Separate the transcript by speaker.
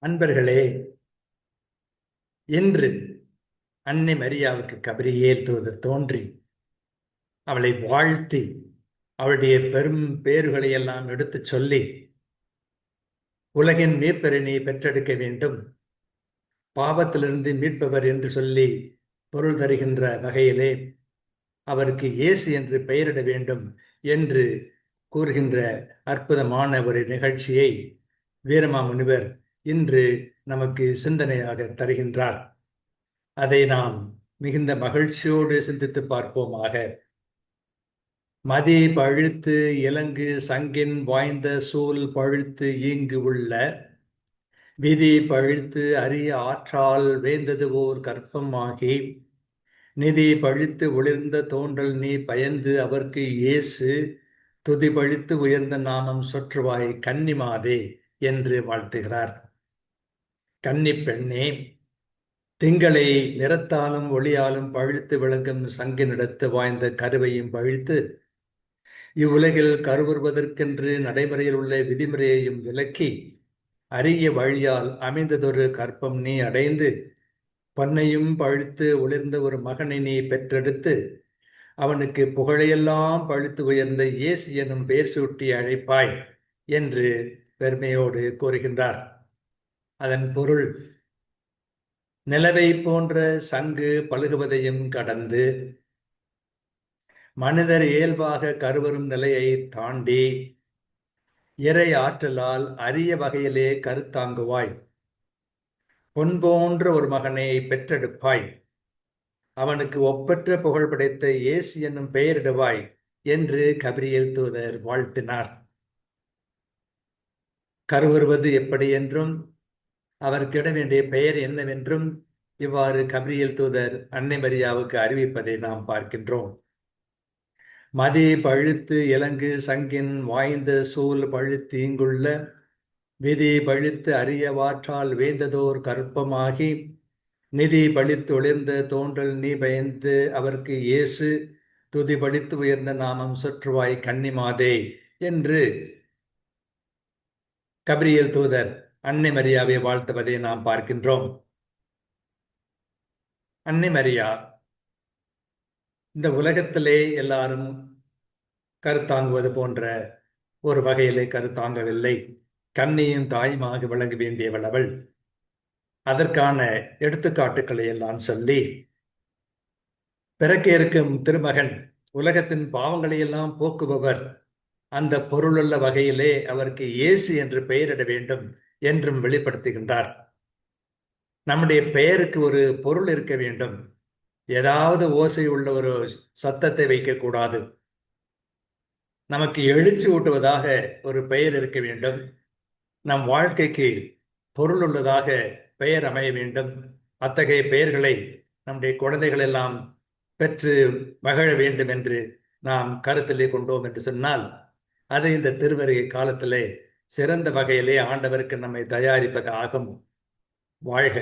Speaker 1: அன்பர்களே, இன்று அன்னை மரியாவுக்கு கபிரியேல் தூதர் தோன்றி அவளை வாழ்த்தி அவளுடைய பெரும் பேறுகளை எல்லாம் எடுத்துச் சொல்லி உலகின் மீட்பரை பெற்றெடுக்க வேண்டும், பாவத்திலிருந்து மீட்பவர் என்று சொல்லி பொருள் தருகின்ற வகையிலே அவருக்கு இயேசு என்று பெயரிட வேண்டும் என்று கூறுகின்ற அற்புதமான ஒரு நிகழ்ச்சியை வீரமாமுனிவர் இன்று நமக்கு சிந்தனையாக தருகின்றார். அதை நாம் மிகுந்த மகிழ்ச்சியோடு சிந்தித்து பார்ப்போமாக. மதி பழுத்து இலங்கு சங்கின் வாய்ந்த சூல் பழுத்து ஈங்கு உள்ள விதி பழுத்து அரிய ஆற்றால் வேந்தது ஓர் கற்பமாகி நிதி பழித்து ஒளிர்ந்த தோன்றல் நீ பயந்து அவர்க்கு இயேசு துதி பழித்து உயர்ந்த நாமம் சொற்றுவாய் கன்னிமாதே என்று வாழ்த்துகிறார். கன்னி பெண்ணே, திங்களை நிறத்தாலும் ஒளியாலும் பழித்து விளங்கும் சங்கினிடத்து வாய்ந்த கருவையும் பழித்து இவ்வுலகில் கருவுறுவதற்கென்று நடைமுறையில் உள்ள விதிமுறையையும் விலக்கி அரிய வழியால் அமைந்ததொரு கற்பம் நீ அடைந்து பொன்னையும் பழுத்து ஒளிர்ந்த ஒரு மகனை நீ பெற்றெடுத்து அவனுக்கு புகழையெல்லாம் பழுத்து உயர்ந்த இயேசு எனும் பெயர் சூட்டி அழைப்பாய் என்று பெருமையோடு கூறுகின்றார். அதன் பொருள், நிலவை போன்ற சங்கு பழுகுவதையும் கடந்து மனிதர் இயல்பாக கருவரும் நிலையை தாண்டி இறை ஆற்றலால் அரிய வகையிலே கருத்தாங்குவாய். பொன் போன்ற ஒரு மகனை பெற்றெடுப்பாய், அவனுக்கு ஒப்பற்ற புகழ் படைத்த இயேசு என்னும் பெயரிடுவாய் என்று கபிரியேல் தூதர் வாழ்த்தினார். கருவுறுவது எப்படி என்றும் அவருக்கிட வேண்டிய பெயர் என்னவென்றும் இவ்வாறு கபிரியேல் தூதர் அன்னை மரியாவுக்கு அறிவிப்பதை நாம் பார்க்கின்றோம். மதி பழுத்து இலங்கு சங்கின் வாய்ந்த சூல் பழுத்து இங்குள்ள விதி பழித்து அரியவாற்றால் வேந்ததோர் கற்பமாகி நிதி பழித்து ஒளிர்ந்த தோன்றல் நீ பயந்து அவருக்கு இயேசு துதி பழித்து உயர்ந்த நாமம் சொற்றுவாய் கன்னிமாதே என்று கபிரியேல் தூதர் அன்னை மரியாவை வாழ்த்துவதை நாம் பார்க்கின்றோம். அன்னை மரியா இந்த உலகத்திலே எல்லாரும் கருத்தாங்குவது போன்ற ஒரு வகையிலே கருத்தாங்கவில்லை. கன்னியும் தாயுமாக விளங்க வேண்டியவள் அவள். அதற்கான எடுத்துக்காட்டுக்களை எல்லாம் சொல்லி, பிறக்க இருக்கும் திருமகன் உலகத்தின் பாவங்களை எல்லாம் போக்குபவர், அந்த பொருளுள்ள வகையிலே அவருக்கு இயேசு என்று பெயரிட வேண்டும் என்றும் வெளிப்படுத்துகின்றார். நம்முடைய பெயருக்கு ஒரு பொருள் இருக்க வேண்டும். ஏதாவது ஓசை உள்ள ஒரு சத்தத்தை வைக்கக்கூடாது. நமக்கு எழுச்சி ஊட்டுவதாக ஒரு பெயர் இருக்க வேண்டும். நம் வாழ்க்கைக்கு பொருள் உள்ளதாக பெயர் அமைய வேண்டும். அத்தகைய பெயர்களை நம்முடைய குழந்தைகள் எல்லாம் பெற்று மகிழ வேண்டும் என்று நாம் கருத்திலே கொண்டோம் என்று சொன்னால், அது இந்த திருவருகை காலத்திலே சிறந்த வகையிலே ஆண்டவருக்கு நம்மை தயாரிப்பது ஆகும். வாழ்க.